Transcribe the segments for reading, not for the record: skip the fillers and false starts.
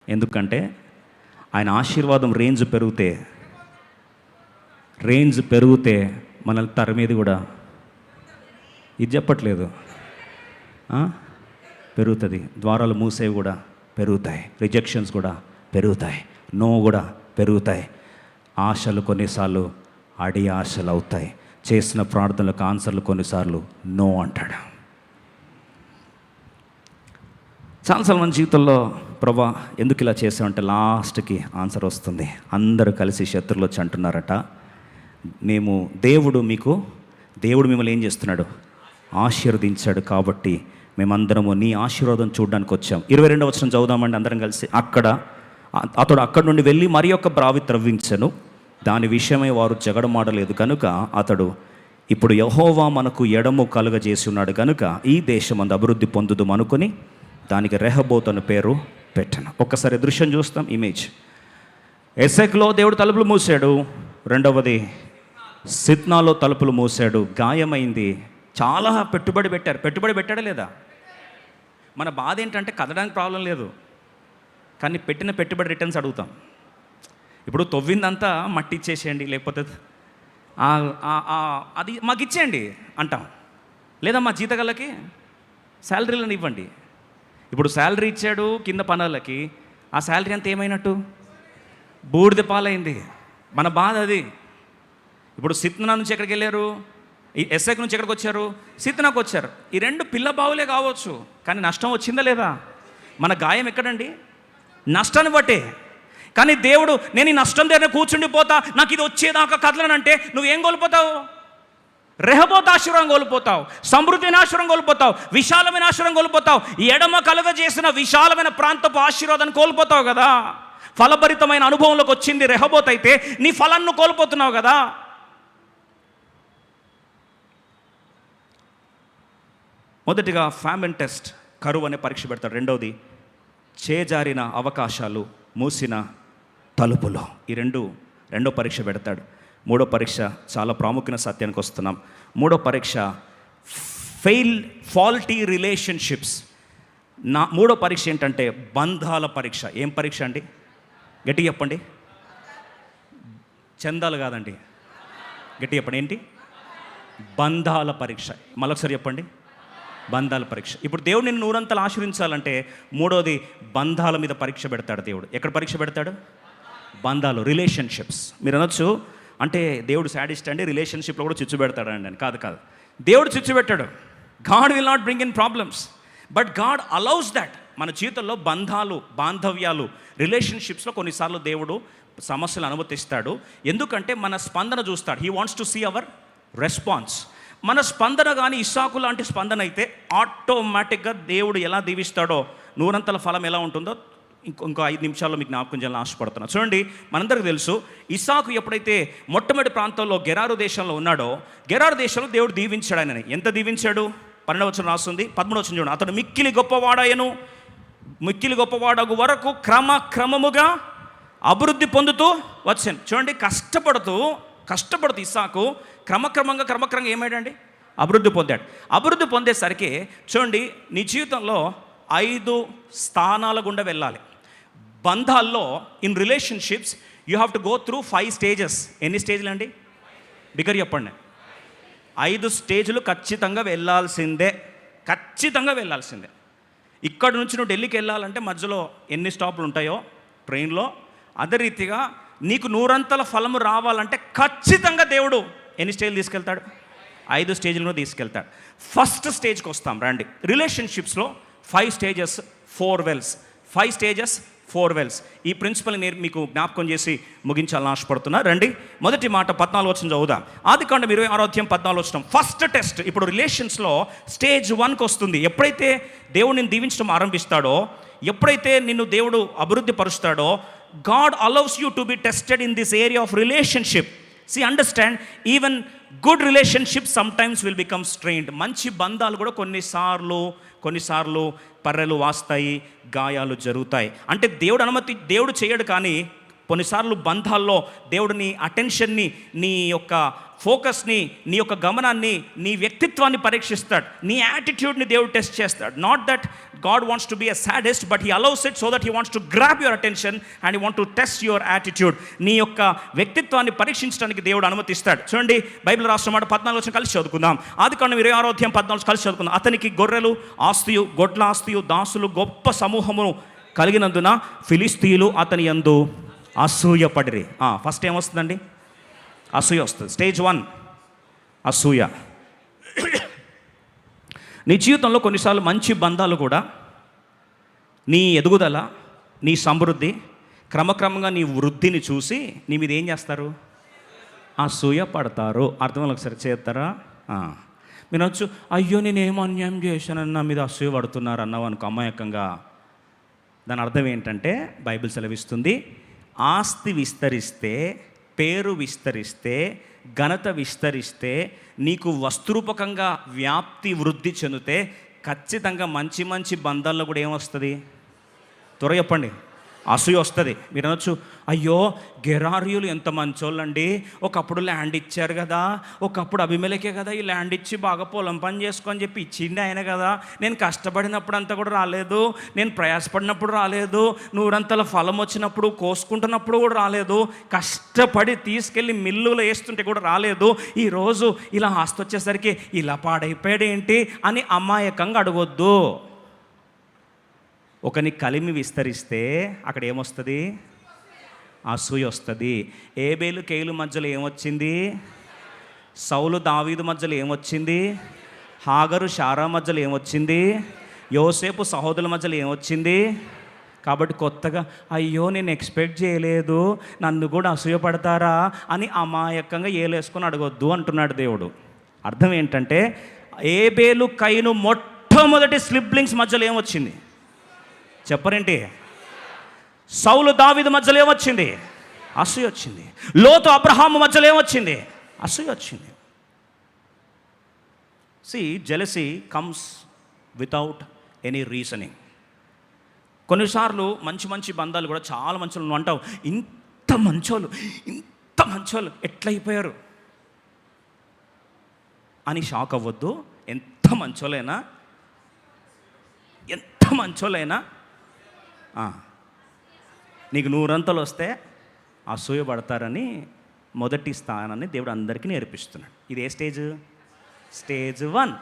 ఎందుకంటే ఆయన ఆశీర్వాదం రేంజ్ పెరిగితే మనల్ని తరిమేది కూడా ఇది చెప్పట్లేదు, పెరుగుతుంది. ద్వారాలు మూసేవి కూడా పెరుగుతాయి, రిజెక్షన్స్ కూడా పెరుగుతాయి, నో కూడా పెరుగుతాయి. ఆశలు కొన్నిసార్లు అడి ఆశలు అవుతాయి. చేసిన ప్రార్థనలకు ఆన్సర్లు కొన్నిసార్లు నో అంటాడు. చాలాసార్లు మన జీవితంలో ప్రభా ఎందుకు ఇలా చేసామంటే లాస్ట్కి ఆన్సర్ వస్తుంది. అందరూ కలిసి శత్రువులు వచ్చి అంటున్నారట, దేవుడు మిమ్మల్ని ఏం చేస్తున్నాడు, ఆశీర్వదించాడు కాబట్టి మేమందరము నీ ఆశీర్వాదం చూడడానికి వచ్చాం. 22వ వచనం చదువుదామండి అందరం కలిసి. అతడు అక్కడి నుండి వెళ్ళి మరి యొక్క బావి త్రవ్వించెను, దాని విషయమై వారు జగడమాడలేదు కనుక అతడు, ఇప్పుడు యెహోవా మనకు ఎడము కలుగజేసి ఉన్నాడు కనుక ఈ దేశమందు అభివృద్ధి పొందుదు అనుకొని దానికి రెహబోత్ అని పేరు పెట్టాను. ఒక్కసారి దృశ్యం చూస్తాం, ఇమేజ్. ఎసెక్లో దేవుడు తలుపులు మూసాడు. రెండవది సిత్నాలో తలుపులు మూసాడు, గాయమైంది. చాలా పెట్టుబడి పెట్టాడా లేదా? మన బాధ ఏంటంటే కదడానికి ప్రాబ్లం లేదు, కానీ పెట్టిన పెట్టుబడి రిటర్న్స్ అడుగుతాం. ఇప్పుడు తవ్విందంతా మట్టి ఇచ్చేసేయండి, లేకపోతే అది మాకు ఇచ్చేయండి అంటాం. లేదా మా జీతగాళ్ళకి శాలరీలను ఇవ్వండి. ఇప్పుడు శాలరీ ఇచ్చాడు కింద పనులకి, ఆ శాలరీ అంతా ఏమైనట్టు? బూడిద పాలైంది. మన బాధ అది. ఇప్పుడు సిత్నా నుంచి ఎక్కడికి వెళ్ళారు? ఈ ఎస్ఐకి నుంచి ఎక్కడికి వచ్చారు? సిత్నాకు వచ్చారు. ఈ రెండు పిల్ల బావులే కావచ్చు, కానీ నష్టం వచ్చిందా లేదా? మన గాయం ఎక్కడండి? నష్టాన్ని బట్టే. కానీ దేవుడు, నేను ఈ నష్టం దగ్గర కూర్చుండిపోతా, నాకు ఇది వచ్చేదాకా కదలనంటే నువ్వేం కోల్పోతావు? రెహబోత్ ఆశీర్వాదం కోల్పోతావు, సమృద్ధిని ఆశీర్వాదం కోల్పోతావు, విశాలమైన ఆశీర్వాదం కోల్పోతావు, ఎడమ కలుగజేసిన విశాలమైన ప్రాంతపు ఆశీర్వాదాన్ని కోల్పోతావు కదా. ఫలభరితమైన అనుభవంలోకి వచ్చింది రెహబోత్ అయితే నీ ఫలాన్ని కోల్పోతున్నావు కదా. మొదటిగా ఫ్యామిన్ టెస్ట్, కరువు అనే పరీక్ష పెడతాడు. రెండవది చేజారిన అవకాశాలు, మూసిన తలుపులు. ఈ రెండో పరీక్ష పెడతాడు. మూడో పరీక్ష చాలా ప్రాముఖ్యమైన సత్యానికి వస్తున్నాం. మూడో పరీక్ష ఫాల్టీ రిలేషన్షిప్స్. మూడో పరీక్ష ఏంటంటే బంధాల పరీక్ష. ఏం పరీక్ష అండి? గట్టిగా చెప్పండి. చందాలు కాదండి, గట్టిగా చెప్పండి. ఏంటి? బంధాల పరీక్ష. మళ్ళొకసారి చెప్పండి, బంధాల పరీక్ష. ఇప్పుడు దేవుడు నిన్ను నూరంతలు ఆశీర్వించాలంటే మూడోది బంధాల మీద పరీక్ష పెడతాడు దేవుడు. ఎక్కడ పరీక్ష పెడతాడు? బంధాలు, రిలేషన్షిప్స్. మీరు అనొచ్చు, అంటే దేవుడు శాడిస్ట్ అండి, రిలేషన్షిప్లో కూడా చిచ్చు పెడతాడండి అని. కాదు, దేవుడు చిచ్చు పెట్టాడు. God will not bring in problems, but God allows that. మన జీవితంలో బంధాలు, బాంధవ్యాలు, రిలేషన్షిప్స్లో కొన్నిసార్లు దేవుడు సమస్యలు అనుమతిస్తాడు. ఎందుకంటే మన స్పందన చూస్తాడు. He wants to see our response. మన స్పందన కానీ ఇస్సాకు లాంటి స్పందన అయితే ఆటోమేటిక్గా దేవుడు ఎలా దీవిస్తాడో, నూరంతల ఫలం ఎలా ఉంటుందో ఇంకో 5 నిమిషాల్లో మీకు జ్ఞాపకం చేయాలని ఆశపడుతున్నాను. చూడండి, మనందరికీ తెలుసు ఇస్సాకు ఎప్పుడైతే మొట్టమొదటి ప్రాంతంలో గెరారు దేశంలో ఉన్నాడో, గెరారు దేశంలో దేవుడు దీవించాడు ఆయనని. ఎంత దీవించాడు? 12వ వచనం రాస్తుంది. 13వ వచనం చూడండి. అతడు మిక్కిలి గొప్పవాడగు వరకు క్రమముగా అభివృద్ధి పొందుతూ వచ్చాను. చూడండి, కష్టపడుతూ ఇస్సాకు క్రమక్రమంగా ఏమాడండి? అభివృద్ధి పొందాడు. అభివృద్ధి పొందేసరికి చూడండి, నీ జీవితంలో 5 స్థానాల గుండా వెళ్ళాలి. బంధాల్లో, in relationships you have to go through 5 stages. ఎన్ని స్టేజ్లు అండి? బిగ్గర చెప్పండి. 5 స్టేజ్లు ఖచ్చితంగా వెళ్ళాల్సిందే. ఇక్కడ నుంచి నువ్వు ఢిల్లీకి వెళ్ళాలంటే మధ్యలో ఎన్ని స్టాపులు ఉంటాయో ట్రైన్లో, అదే రీతిగా నీకు నూరంతల ఫలము రావాలంటే ఖచ్చితంగా దేవుడు ఎన్ని స్టేజ్లు తీసుకెళ్తాడు? 5 స్టేజ్లను తీసుకెళ్తాడు. ఫస్ట్ స్టేజ్కి వస్తాం రండి. రిలేషన్షిప్స్లో 5 స్టేజెస్ 4 వెల్స్. 5 stages 4 wells. ఈ ప్రిన్సిపల్ నేను మీకు జ్ఞాపకం చేసి ముగించాలని ఆశపడుతున్నా. రండి, మొదటి మాట 14వ వచనం చదువుదాం. ఆదికాండం 26వ అధ్యాయం 14వ వచనం. First test. ఇప్పుడు రిలేషన్స్లో స్టేజ్ 1కి వస్తుంది. ఎప్పుడైతే దేవుడు నిన్ను దీవించడం ఆరంభిస్తాడో, ఎప్పుడైతే నిన్ను దేవుడు అభివృద్ధి పరుస్తాడో, God allows you to be tested in this area of relationship. See, understand, even good relationships sometimes will become strained. మంచి బంధాలు కూడా కొన్నిసార్లు పర్రెలు వాస్తాయి, గాయాలు జరుగుతాయి. అంటే దేవుడు చేయడు, కానీ కొన్నిసార్లు బంధాల్లో దేవుడు నీ అటెన్షన్ని, నీ యొక్క ఫోకస్ని, నీ యొక్క గమనాన్ని, నీ వ్యక్తిత్వాన్ని పరీక్షిస్తాడు. నీ యాటిట్యూడ్ని దేవుడు టెస్ట్ చేస్తాడు. Not that God wants to be a saddest, but he allows it so that he wants to grab your attention and he want to test your attitude. నీ యొక్క వ్యక్తిత్వాన్ని పరీక్షించడానికి దేవుడు అనుమతిస్తాడు. చూడండి, బైబిల్ రాసిన మాట 14 కలిసి చదువుకుందాం. ఆదికాండం 26:14 కలిసి చదువుకుందాం. అతనికి గొర్రెలు ఆస్తియు, గొడ్ల ఆస్తియు, దాసులు గొప్ప సమూహము కలిగినందున ఫిలిస్తీయులు అతని యందు అసూయపడిరి. ఫస్ట్ ఏమొస్తుందండి? అసూయ వస్తుంది. స్టేజ్ 1 అసూయ. నీ జీవితంలో కొన్నిసార్లు మంచి బంధాలు కూడా నీ ఎదుగుదల, నీ సమృద్ధి, క్రమక్రమంగా నీ వృద్ధిని చూసి నీ మీద ఏం చేస్తారు? అసూయ పడతారు. అర్థం ఒకసారి చేస్తారా? మీరు వచ్చు, అయ్యో నేనేం అన్యాయం చేశానని నా మీద అసూయ పడుతున్నారు అన్నావు అనుకో అమాయకంగా. దాని అర్థం ఏంటంటే బైబిల్ సెలవిస్తుంది, ఆస్తి విస్తరిస్తే, పేరు విస్తరిస్తే, ఘనత విస్తరిస్తే, నీకు వస్తురూపకంగా వ్యాప్తి వృద్ధి చెందితే ఖచ్చితంగా మంచి మంచి బంధాల్లో కూడా ఏమొస్తుంది? త్వరగా చెప్పండి. అసూయ వస్తుంది. మీరు అనొచ్చు, అయ్యో గెరారీయులు ఎంత మంచోళ్ళండి, ఒకప్పుడు ల్యాండ్ ఇచ్చారు కదా, ఒకప్పుడు అభిమేలకే కదా ఈ ల్యాండ్ ఇచ్చి బాగా పొలం పని చేసుకొని చెప్పి ఇచ్చింది ఆయన కదా, నేను కష్టపడినప్పుడు అంతా కూడా రాలేదు, నేను ప్రయాసపడినప్పుడు రాలేదు, నూరంతల ఫలం వచ్చినప్పుడు కోసుకుంటున్నప్పుడు కూడా రాలేదు, కష్టపడి తీసుకెళ్ళి మిల్లులో వేస్తుంటే కూడా రాలేదు, ఈరోజు ఇలా ఆస్తి వచ్చేసరికి ఇలా పాడైపోయాడు ఏంటి అని అమాయకంగా అడగొద్దు. ఒకని కలిమి విస్తరిస్తే అక్కడ ఏమొస్తుంది? అసూయ వస్తుంది. ఏబేలు కేలు మధ్యలో ఏమొచ్చింది? సౌలు దావీదు మధ్యలో ఏమొచ్చింది? హాగరు షారా మధ్యలో ఏమొచ్చింది? యోసేపు సహోదరుల మధ్యలో ఏమొచ్చింది? కాబట్టి కొత్తగా అయ్యో నేను ఎక్స్పెక్ట్ చేయలేదు, నన్ను కూడా అసూయ పడతారా అని అమాయకంగా ఏలేసుకొని అడగొద్దు అంటున్నాడు దేవుడు. అర్థం ఏంటంటే ఏబేలు కయీను మొట్టమొదటి స్లిబ్లింగ్స్ మధ్యలో ఏమొచ్చింది? చెప్పరేంటి? సౌలు దావీదు మధ్యలో ఏమొచ్చింది? అసూయ వచ్చింది. లోతు అబ్రహాము మధ్యలో ఏమొచ్చింది? అసూయ వచ్చింది. Jealousy comes without any reasoning. కొన్నిసార్లు మంచి మంచి బంధాలు కూడా చాలా మంచోళ్ళు, నువ్వు అంటావు ఇంత మంచోళ్ళు ఎట్లయిపోయారు అని షాక్ అవ్వద్దు. ఎంత మంచోళ్ళైనా నీకు 100 అంతలు వస్తే అసూయ పడతారని మొదటి స్థానాన్ని దేవుడు అందరికీ నేర్పిస్తున్నాడు. ఇది ఏ స్టేజ్? స్టేజ్ 1.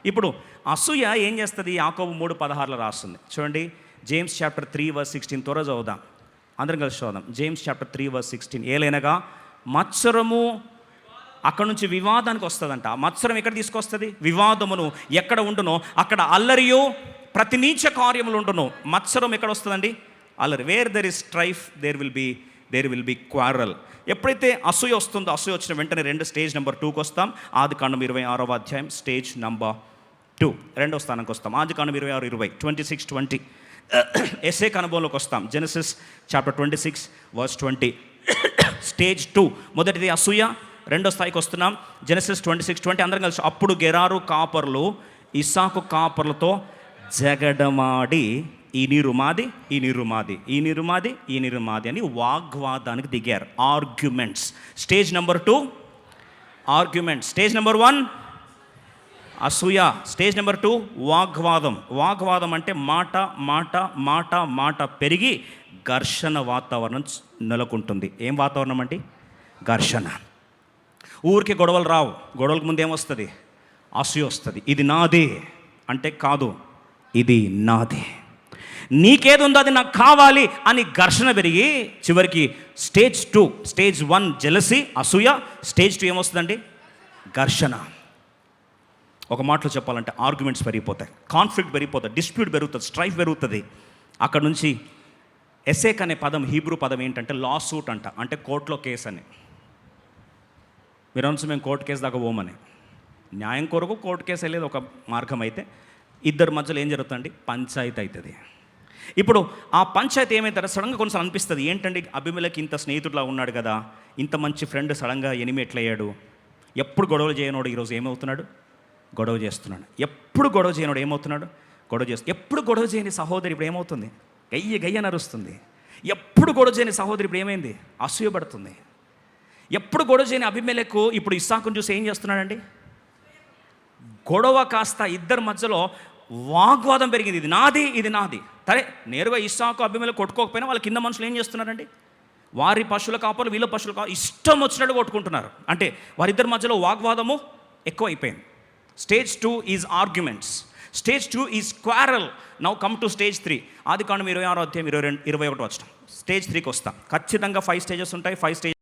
ఇప్పుడు అసూయ ఏం చేస్తుంది? యాకోబు 3:16 రాస్తుంది చూడండి. జేమ్స్ చాప్టర్ 3:16 త్వరగా చదువుదాం, అందరం కలిసి చదువుదాం. James chapter 3:16. ఏలైనగా మత్సరము అక్కడ నుంచి వివాదానికి వస్తుందంట. ఆ మత్సరం ఎక్కడ తీసుకొస్తుంది? వివాదమును ఎక్కడ ఉండునో అక్కడ అల్లరియో ప్రతి నీచ కార్యములు ఉండును. మత్సరం ఎక్కడ వస్తుందండి? అల్లరి. Where there is strife there will be quarrel. ఎప్పుడైతే అసూయ వస్తుందో, అసూయ వచ్చిన వెంటనే స్టేజ్ నెంబర్ 2కి వస్తాం. ఆదికాండం 26 స్టేజ్ నెంబర్ 2 రెండో స్థానానికి వస్తాం. ఆదికాండం 26:20 26:20 ఎసేక్ అనుభవంలోకి వస్తాం. Genesis chapter 26:20 stage 2. మొదటిది అసూయ, రెండో స్థాయికి వస్తున్నాం. జెనసిస్ 26:20 అందరం కలిసి. అప్పుడు గెరారు కాపర్లు ఇస్సాకు కాపర్లతో జగడమాడి ఈ నీరు మాది అని వాగ్వాదానికి దిగారు. Arguments. Stage number 2 arguments. Stage number 1 అసూయ. స్టేజ్ నెంబర్ 2 వాగ్వాదం అంటే మాట పెరిగి ఘర్షణ వాతావరణం నెలకొంటుంది. ఏం వాతావరణం అంటే? ఘర్షణ. ఊరికి గొడవలు రావు. గొడవలకు ముందు ఏమొస్తుంది? అసూయ వస్తుంది. ఇది నాదే అంటే కాదు, ఇది నాది, నీకేది ఉందో అది నాకు కావాలి అని ఘర్షణ పెరిగి చివరికి స్టేజ్ 2. స్టేజ్ 1 జెలసీ, అసూయ. స్టేజ్ 2 ఏమొస్తుందండి? ఘర్షణ. ఒక మాటలో చెప్పాలంటే ఆర్గ్యుమెంట్స్ పెరిగిపోతాయి, కాన్ఫ్లిక్ట్ పెరిగిపోతాయి, డిస్ప్యూట్ పెరుగుతుంది, స్ట్రైఫ్ పెరుగుతుంది. అక్కడ నుంచి ఎసేక్ అనే పదం, హీబ్రూ పదం ఏంటంటే లా సూట్ అంట, అంటే కోర్టులో కేసు అని. మీరు అనొచ్చు మేము కోర్టు కేసు దాకా పోమని. న్యాయం కొరకు కోర్టు కేసు వెళ్ళేది ఒక మార్గం అయితే, ఇద్దరు మధ్యలో ఏం జరుగుతుందండి? పంచాయతీ అవుతుంది. ఇప్పుడు ఆ పంచాయతీ ఏమైతే సడన్గా కొన్నిసార్లు అనిపిస్తుంది, ఏంటండి అభిమేలకి ఇంత స్నేహితుడిలా ఉన్నాడు కదా, ఇంత మంచి ఫ్రెండ్ సడన్గా ఎనిమి ఎట్లయ్యాడు? ఎప్పుడు గొడవలు చేయనోడు ఈరోజు ఏమవుతున్నాడు? గొడవ చేస్తున్నాడు. ఎప్పుడు గొడవ చేయనోడు ఏమవుతున్నాడు? ఎప్పుడు గొడవ చేయని సహోదరి ఇప్పుడు ఏమవుతుంది? గయ్య నరుస్తుంది. ఎప్పుడు గొడవ చేయని సహోదరి ఇప్పుడు ఏమైంది? అసూయపడుతుంది. ఎప్పుడు గొడవ చేయని అబీమెలెకు ఇప్పుడు ఇస్సాకును చూసి ఏం చేస్తున్నాడండి? గొడవ కాస్త ఇద్దరి మధ్యలో వాగ్వాదం పెరిగింది. ఇది నాది, ఇది నాది. సరే, నేరుగా ఇస్సాకు అబీమెలెకు కొట్టుకోకపోయినా వాళ్ళ కింద మనుషులు ఏం చేస్తున్నారండి? వారి పశువుల కాపలు వీళ్ళ పశువుల కాపలు ఇష్టం వచ్చినట్టు కొట్టుకుంటున్నారు. అంటే వారిద్దరి మధ్యలో వాగ్వాదము ఎక్కువ అయిపోయింది. Stage 2 is arguments. Stage 2 is quarrel. Now come to stage 3. ఆదికాండం 26వ అధ్యాయం 21వ వచనం. స్టేజ్ 3కి వస్తాం. ఖచ్చితంగా 5 స్టేజెస్ ఉంటాయి. 5 స్టేజ్